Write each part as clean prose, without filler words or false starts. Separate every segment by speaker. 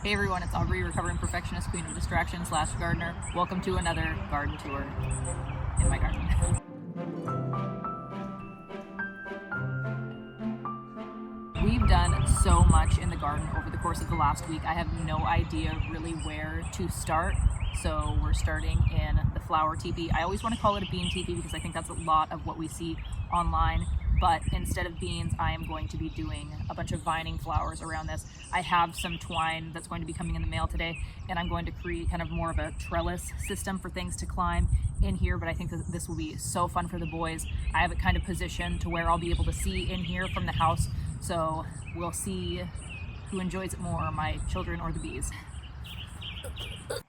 Speaker 1: Hey everyone, it's Aubrey, recovering perfectionist, queen of distraction / gardener. Welcome to another garden tour in my garden. We've done so much in the garden over the course of the last week. I have no idea really where to start. So we're starting in the flower teepee. I always want to call it a bean teepee because I think that's a lot of what we see online. But instead of beans, I am going to be doing a bunch of vining flowers around this. I have some twine that's going to be coming in the mail today, and I'm going to create kind of more of a trellis system for things to climb in here, but I think that this will be so fun for the boys. I have it kind of positioned to where I'll be able to see in here from the house, so we'll see who enjoys it more, my children or the bees.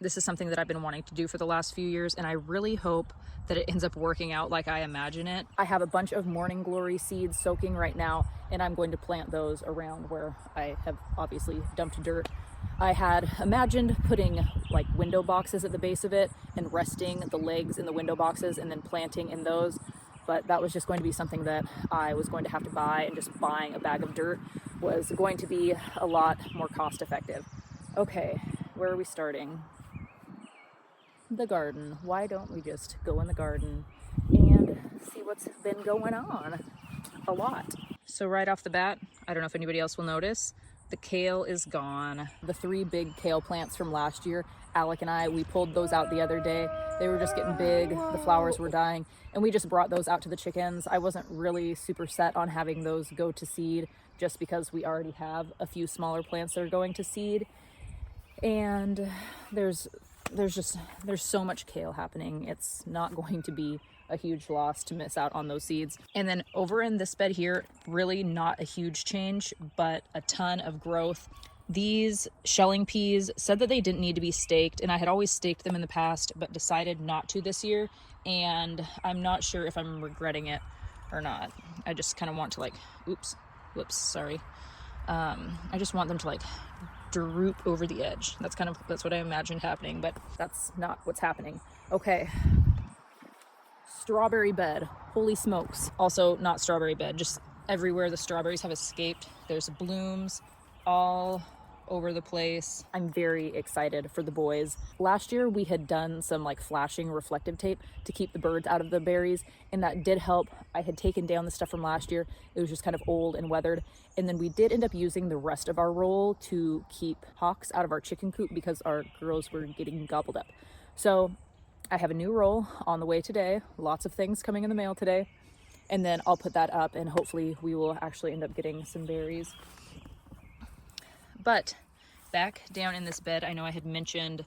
Speaker 1: This is something that I've been wanting to do for the last few years, and I really hope that it ends up working out like I imagine it. I have a bunch of morning glory seeds soaking right now, and I'm going to plant those around where I have obviously dumped dirt. I had imagined putting like window boxes at the base of it and resting the legs in the window boxes and then planting in those, but that was just going to be something that I was going to have to buy, and just buying a bag of dirt was going to be a lot more cost effective. Okay, where are we starting? The garden. Why don't we just go in the garden and see what's been going on? A lot. So right off the bat, I don't know if anybody else will notice, the kale is gone. The 3 big kale plants from last year, Alec and I, we pulled those out the other day. They were just getting big, the flowers were dying, and we just brought those out to the chickens. I wasn't really super set on having those go to seed just because we already have a few smaller plants that are going to seed. And there's so much kale happening. It's not going to be a huge loss to miss out on those seeds. And then over in this bed here, really not a huge change, but a ton of growth. These shelling peas said that they didn't need to be staked, and I had always staked them in the past, but decided not to this year. And I'm not sure if I'm regretting it or not. I just kind of want to I just want them to droop over the edge. That's what I imagined happening, but that's not what's happening. Okay, strawberry bed, holy smokes. Also not strawberry bed, just everywhere the strawberries have escaped. There's blooms all over the place. I'm very excited for the boys. Last year we had done some flashing reflective tape to keep the birds out of the berries, and that did help. I had taken down the stuff from last year. It was just kind of old and weathered, and then we did end up using the rest of our roll to keep hawks out of our chicken coop because our girls were getting gobbled up. So I have a new roll on the way today, lots of things coming in the mail today, and then I'll put that up and hopefully we will actually end up getting some berries. But back down in this bed, I know I had mentioned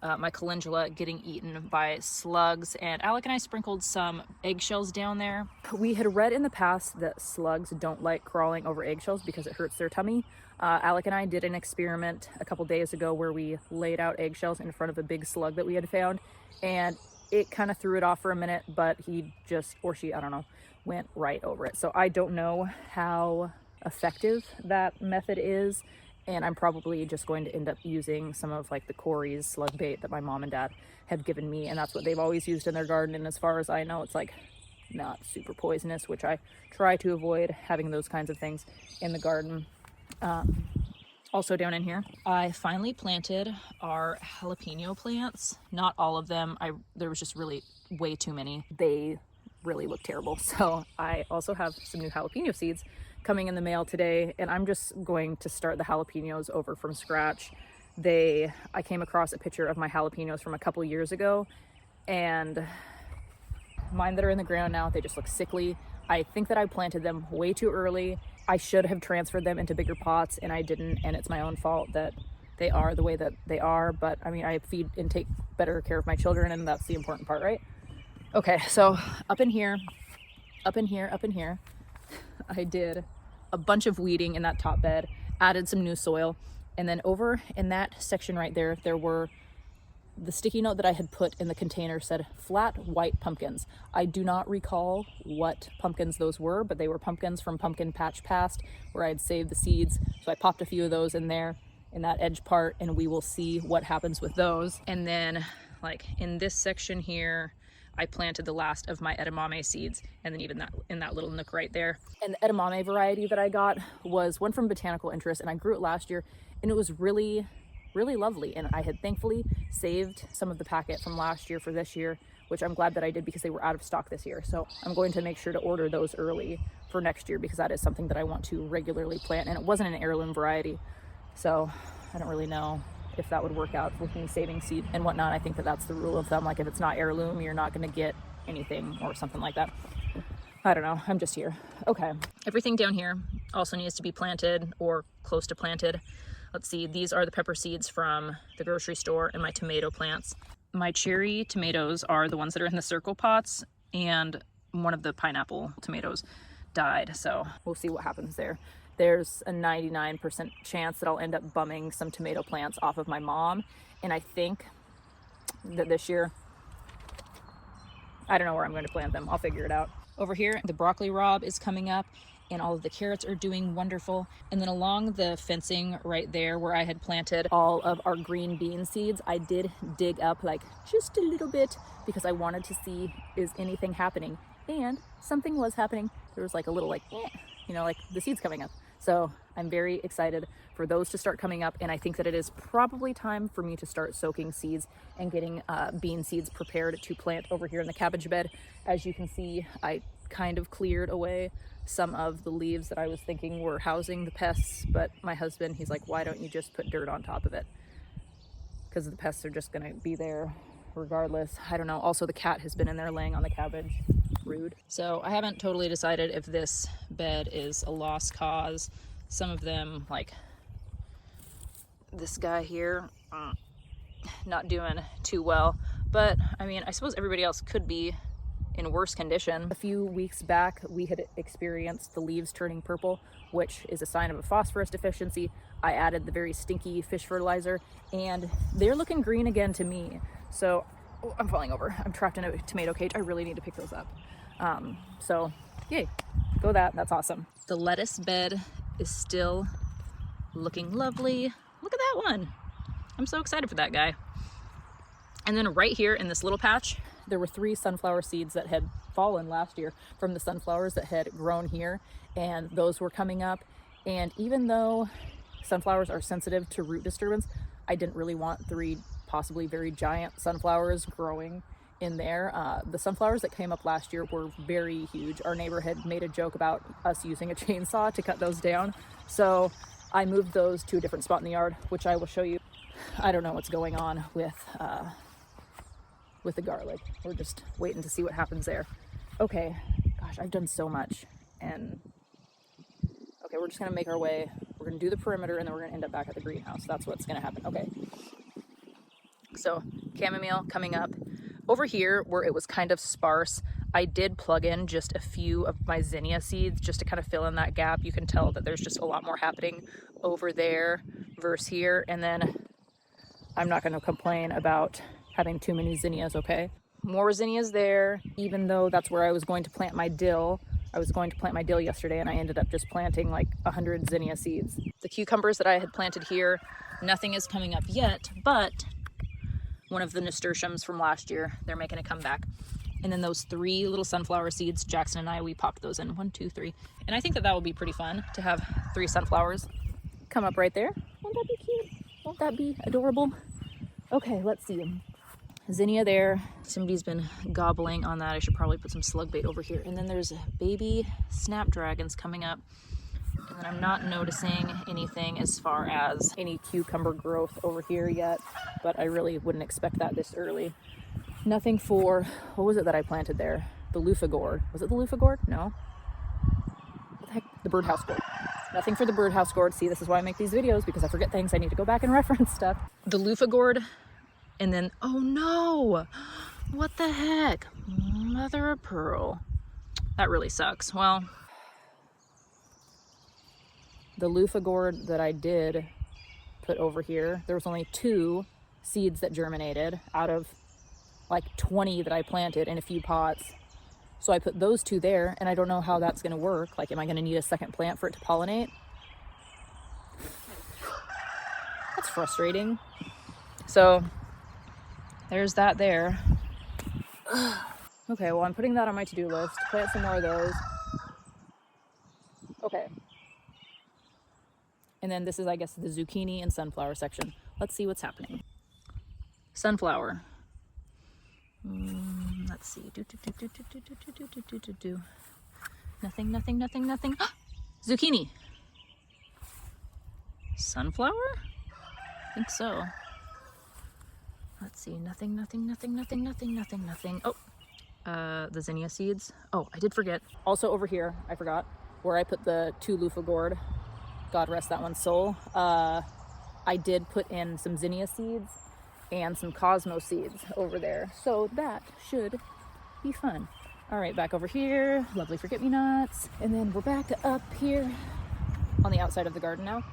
Speaker 1: my calendula getting eaten by slugs, and Alec and I sprinkled some eggshells down there. We had read in the past that slugs don't like crawling over eggshells because it hurts their tummy. Alec and I did an experiment a couple days ago where we laid out eggshells in front of a big slug that we had found, and it kind of threw it off for a minute, but he just, or she, I don't know, went right over it. So I don't know how effective that method is, and I'm probably just going to end up using some of the Corey's slug bait that my mom and dad have given me, and that's what they've always used in their garden. And as far as I know, it's not super poisonous, which I try to avoid having those kinds of things in the garden. Also down in here, I finally planted our jalapeno plants. Not all of them. There was just really way too many. They really look terrible. So I also have some new jalapeno seeds coming in the mail today, and I'm just going to start the jalapenos over from scratch. I came across a picture of my jalapenos from a couple years ago, and mine that are in the ground now, they just look sickly. I think that I planted them way too early. I should have transferred them into bigger pots, and I didn't, and it's my own fault that they are the way that they are. But I mean, I feed and take better care of my children, and that's the important part, right? Okay, so up in here, I did a bunch of weeding in that top bed, added some new soil, and then over in that section right there, there were the sticky note that I had put in the container said flat white pumpkins. I do not recall what pumpkins those were, but they were pumpkins from Pumpkin Patch Past where I had saved the seeds. So I popped a few of those in there in that edge part, and we will see what happens with those. And then in this section here, I planted the last of my edamame seeds, and then even in that little nook right there. And the edamame variety that I got was one from Botanical Interest, and I grew it last year, and it was really really lovely. And I had thankfully saved some of the packet from last year for this year, which I'm glad that I did because they were out of stock this year. So I'm going to make sure to order those early for next year because that is something that I want to regularly plant. And it wasn't an heirloom variety, so I don't really know if that would work out with me saving seed and whatnot. I think that that's the rule of thumb. Like if it's not heirloom, you're not going to get anything or something like that. I don't know. I'm just here. Okay. Everything down here also needs to be planted or close to planted. Let's see. These are the pepper seeds from the grocery store and my tomato plants. My cherry tomatoes are the ones that are in the circle pots, and one of the pineapple tomatoes died. So we'll see what happens there. There's a 99% chance that I'll end up bumming some tomato plants off of my mom. And I think that this year, I don't know where I'm going to plant them. I'll figure it out. Over here, the broccoli rabe is coming up and all of the carrots are doing wonderful. And then along the fencing right there where I had planted all of our green bean seeds, I did dig up like just a little bit because I wanted to see is anything happening. And something was happening. There was like a little like, you know, like the seeds coming up. So I'm very excited for those to start coming up. And I think that it is probably time for me to start soaking seeds and getting bean seeds prepared to plant over here in the cabbage bed. As you can see, I kind of cleared away some of the leaves that I was thinking were housing the pests, but my husband, he's like, why don't you just put dirt on top of it? Because the pests are just gonna be there regardless. I don't know. Also, the cat has been in there laying on the cabbage. Rude. So I haven't totally decided if this bed is a lost cause. Some of them, like this guy here, not doing too well, but I mean, I suppose everybody else could be in worse condition. A few weeks back, we had experienced the leaves turning purple, which is a sign of a phosphorus deficiency. I added the very stinky fish fertilizer and they're looking green again to me. So oh, I'm falling over. I'm trapped in a tomato cage. I really need to pick those up. So yay, go that. That's awesome. The lettuce bed is still looking lovely. Look at that one. I'm so excited for that guy. And then right here in this little patch, there were 3 sunflower seeds that had fallen last year from the sunflowers that had grown here, and those were coming up. And even though sunflowers are sensitive to root disturbance, I didn't really want 3 possibly very giant sunflowers growing in there. The sunflowers that came up last year were very huge. Our neighbor had made a joke about us using a chainsaw to cut those down. So I moved those to a different spot in the yard, which I will show you. I don't know what's going on with the garlic. We're just waiting to see what happens there. Okay, gosh, I've done so much. And okay, we're just gonna make our way. We're gonna do the perimeter and then we're gonna end up back at the greenhouse. That's what's gonna happen. Okay. So chamomile coming up. Over here where it was kind of sparse, I did plug in just a few of my zinnia seeds just to kind of fill in that gap. You can tell that there's just a lot more happening over there versus here. And then I'm not going to complain about having too many zinnias, okay? More zinnias there, even though that's where I was going to plant my dill. I was going to plant my dill yesterday and I ended up just planting like 100 zinnia seeds. The cucumbers that I had planted here, nothing is coming up yet, but one of the nasturtiums from last year, they're making a comeback. And then those 3 little sunflower seeds, Jackson and I, we popped those in. 1, 2, 3. And I think that that will be pretty fun to have 3 sunflowers come up right there. Won't that be cute? Won't that be adorable? Okay, let's see them. Zinnia there. Somebody's been gobbling on that. I should probably put some slug bait over here. And then there's baby snapdragons coming up. And then I'm not noticing anything as far as any cucumber growth over here yet, but I really wouldn't expect that this early. Nothing for, what was it that I planted there? The loofah gourd. Was it the loofah gourd? No. What the heck? The birdhouse gourd. Nothing for the birdhouse gourd. See, this is why I make these videos, because I forget things. I need to go back and reference stuff. The loofah gourd, and then, oh no! What the heck? Mother of pearl. That really sucks. Well, the loofah gourd that I did put over here, there was only 2 seeds that germinated out of like 20 that I planted in a few pots. So I put those 2 there, and I don't know how that's gonna work. Like, am I gonna need a second plant for it to pollinate? That's frustrating. So there's that there. Okay, well, I'm putting that on my to-do list. Plant some more of those. Okay. And then this is, I guess, the zucchini and sunflower section. let's see what's happening. Sunflower. Let's see. Nothing, nothing, nothing, nothing. Zucchini. Sunflower? I think so. Let's see. Nothing, nothing, nothing, nothing, nothing, nothing, nothing. Oh, the zinnia seeds. Oh, I did forget. Also over here, I forgot where I put the 2 loofah gourd. God rest that one's soul. I did put in some zinnia seeds and some cosmo seeds over there. So that should be fun. All right, back over here. Lovely forget-me-nots. And then we're back up here on the outside of the garden now.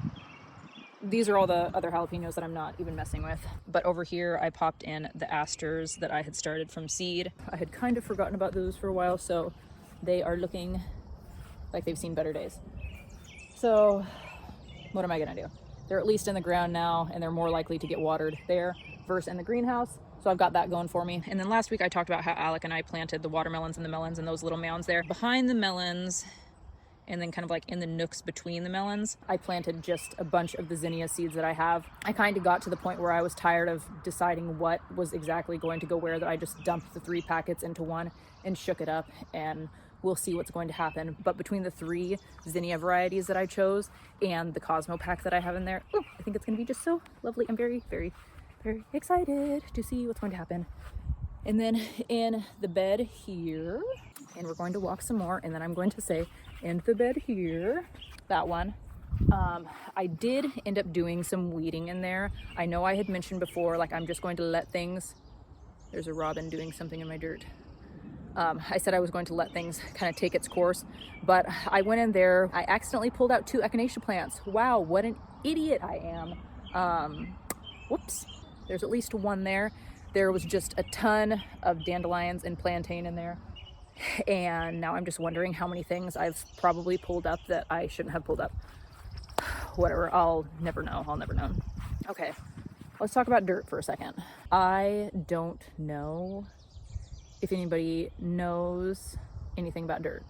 Speaker 1: These are all the other jalapenos that I'm not even messing with. But over here, I popped in the asters that I had started from seed. I had kind of forgotten about those for a while, so they are looking like they've seen better days. So what am I gonna do? They're at least in the ground now, and they're more likely to get watered there versus in the greenhouse. So I've got that going for me. And then last week I talked about how Alec and I planted the watermelons and the melons in those little mounds there. Behind the melons, and then kind of like in the nooks between the melons, I planted just a bunch of the zinnia seeds that I have. I kind of got to the point where I was tired of deciding what was exactly going to go where, that I just dumped the 3 packets into one and shook it up, and we'll see what's going to happen. But between the 3 zinnia varieties that I chose and the Cosmo pack that I have in there, I think it's going to be just so lovely. I'm very, very, very excited to see what's going to happen. And then in the bed here, and we're going to walk some more, and then I'm going to say, in the bed here, that one. I did end up doing some weeding in there. I know I had mentioned before, like, I'm just going to let things, there's a robin doing something in my dirt. I said I was going to let things kind of take its course, but I went in there, I accidentally pulled out 2 echinacea plants. Wow, what an idiot I am. Whoops, there's at least 1 there. There was just a ton of dandelions and plantain in there. And now I'm just wondering how many things I've probably pulled up that I shouldn't have pulled up. Whatever, I'll never know. Okay, let's talk about dirt for a second. I don't know if anybody knows anything about dirt,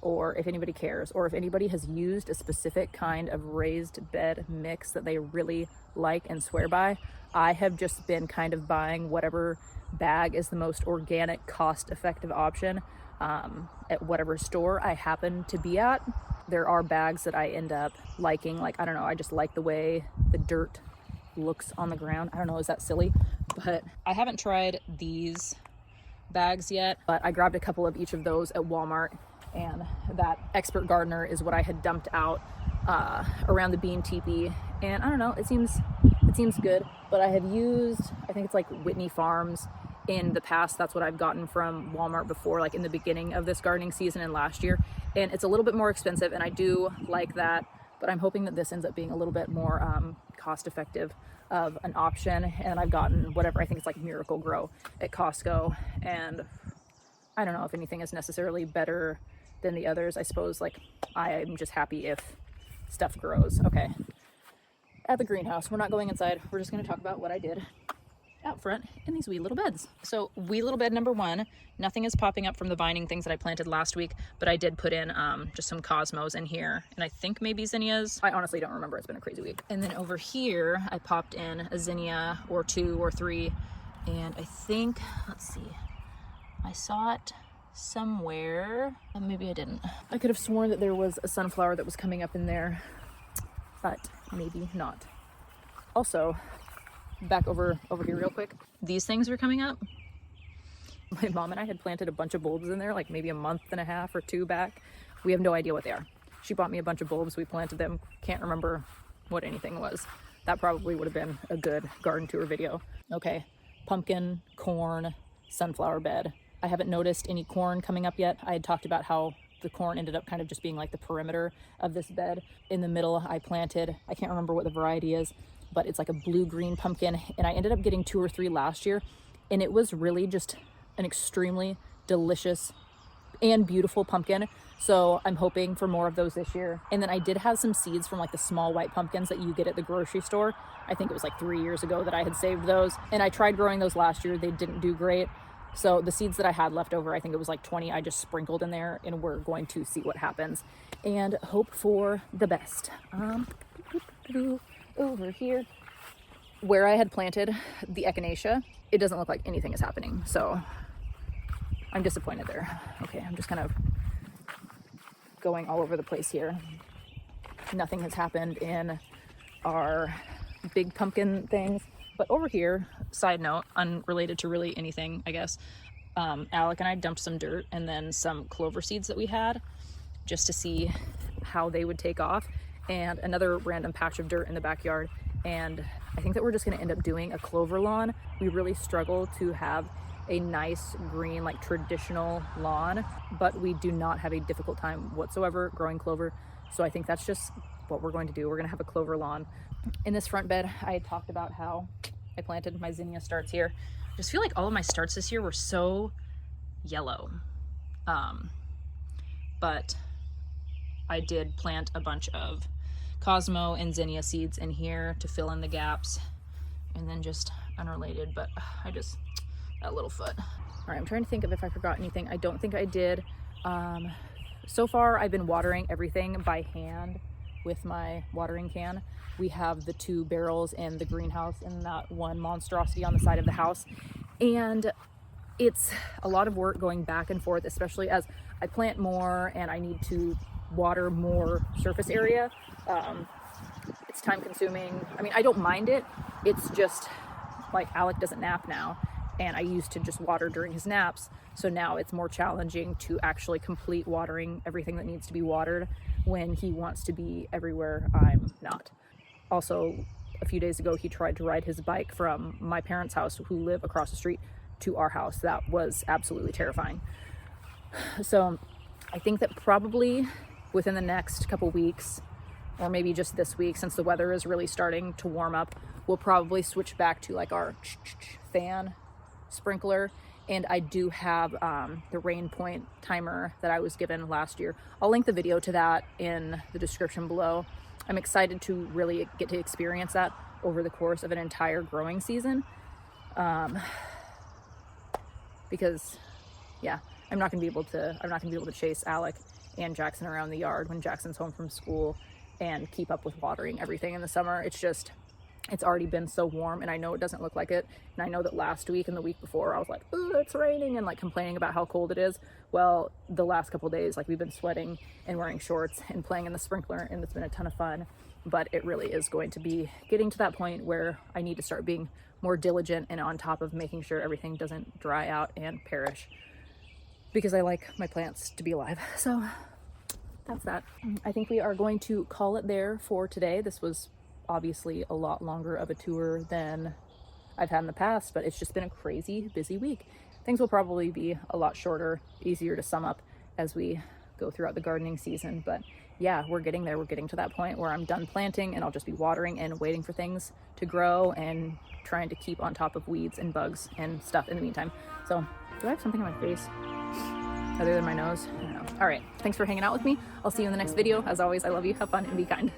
Speaker 1: or if anybody cares, or if anybody has used a specific kind of raised bed mix that they really like and swear by. I have just been kind of buying whatever bag is the most organic, cost-effective option at whatever store I happen to be at. There are bags that I end up liking, like, I don't know, I just like the way the dirt looks on the ground. I don't know, is that silly? But I haven't tried these bags yet, but I grabbed a couple of each of those at Walmart, and that Expert Gardener is what I had dumped out around the bean teepee, and I don't know, it seems good. But I had used, I think it's like Whitney Farms in the past. That's what I've gotten from Walmart before, like in the beginning of this gardening season and last year, and it's a little bit more expensive, and I do like that, but I'm hoping that this ends up being a little bit more cost effective of an option. And I've gotten whatever, I think it's like Miracle Grow at Costco, and I don't know if anything is necessarily better than the others. I suppose, like, I'm just happy if stuff grows. Okay, at the greenhouse, we're not going inside, we're just going to talk about what I did out front in these wee little beds. So wee little bed number 1, nothing is popping up from the binding things that I planted last week, but I did put in just some cosmos in here, and I think maybe zinnias. I honestly don't remember, it's been a crazy week. And then over here I popped in a zinnia or 2 or 3, and I think, let's see, I saw it somewhere, maybe I didn't. I could have sworn that there was a sunflower that was coming up in there, but maybe not. Also, back over here real quick, these things are coming up. My mom and I had planted a bunch of bulbs in there like maybe a month and a half or 2 back. We have no idea what they are. She bought me a bunch of bulbs, we planted them, can't remember what anything was. That probably would have been a good garden tour video. Okay, pumpkin, corn, sunflower bed. I haven't noticed any corn coming up yet. I had talked about how the corn ended up kind of just being like the perimeter of this bed. In the middle I planted, I can't remember what the variety is, but it's like a blue-green pumpkin, and I ended up getting 2 or 3 last year, and it was really just an extremely delicious and beautiful pumpkin. So I'm hoping for more of those this year. And then I did have some seeds from like the small white pumpkins that you get at the grocery store. I think it was like 3 years ago that I had saved those, and I tried growing those last year. They didn't do great. So the seeds that I had left over, I think it was like 20, I just sprinkled in there, and we're going to see what happens and hope for the best. Over here, where I had planted the echinacea, it doesn't look like anything is happening. So I'm disappointed there. Okay, I'm just kind of going all over the place here. Nothing has happened in our big pumpkin things. But over here, side note, unrelated to really anything, I guess, Alec and I dumped some dirt and then some clover seeds that we had just to see how they would take off, and another random patch of dirt in the backyard. And I think that we're just going to end up doing a clover lawn. We really struggle to have a nice green, like traditional lawn, but we do not have a difficult time whatsoever growing clover. So I think that's just what we're going to do. We're going to have a clover lawn. In this front bed, I had talked about how I planted my zinnia starts here. I just feel like all of my starts this year were so yellow. But I did plant a bunch of Cosmo and zinnia seeds in here to fill in the gaps. And then just unrelated, but that little foot. All right, I'm trying to think of if I forgot anything. I don't think I did. So far, I've been watering everything by hand with my watering can. We have the 2 barrels in the greenhouse and that one monstrosity on the side of the house. And it's a lot of work going back and forth, especially as I plant more and I need to water more surface area. It's time consuming. I mean, I don't mind it. It's just like Alec doesn't nap now, and I used to just water during his naps. So now it's more challenging to actually complete watering everything that needs to be watered when he wants to be everywhere I'm not. Also, a few days ago, he tried to ride his bike from my parents' house, who live across the street, to our house. That was absolutely terrifying. So I think that probably within the next couple weeks, or maybe just this week, since the weather is really starting to warm up, we'll probably switch back to like our fan sprinkler. And I do have the rain point timer that I was given last year. I'll link the video to that in the description below. I'm excited to really get to experience that over the course of an entire growing season. Because yeah, I'm not gonna be able to chase Alec and Jackson around the yard when Jackson's home from school and keep up with watering everything in the summer. It's already been so warm, and I know it doesn't look like it. And I know that last week and the week before I was like, oh, it's raining, and like complaining about how cold it is. Well, the last couple days, like we've been sweating and wearing shorts and playing in the sprinkler, and it's been a ton of fun. But it really is going to be getting to that point where I need to start being more diligent and on top of making sure everything doesn't dry out and perish, because I like my plants to be alive. So that's that. I think we are going to call it there for today. This was obviously a lot longer of a tour than I've had in the past, but it's just been a crazy busy week. Things will probably be a lot shorter, easier to sum up as we go throughout the gardening season. But yeah, we're getting there. We're getting to that point where I'm done planting and I'll just be watering and waiting for things to grow and trying to keep on top of weeds and bugs and stuff in the meantime. So do I have something on my face other than my nose? I don't know. All right, thanks for hanging out with me. I'll see you in the next video. As always, I love you. Have fun and be kind.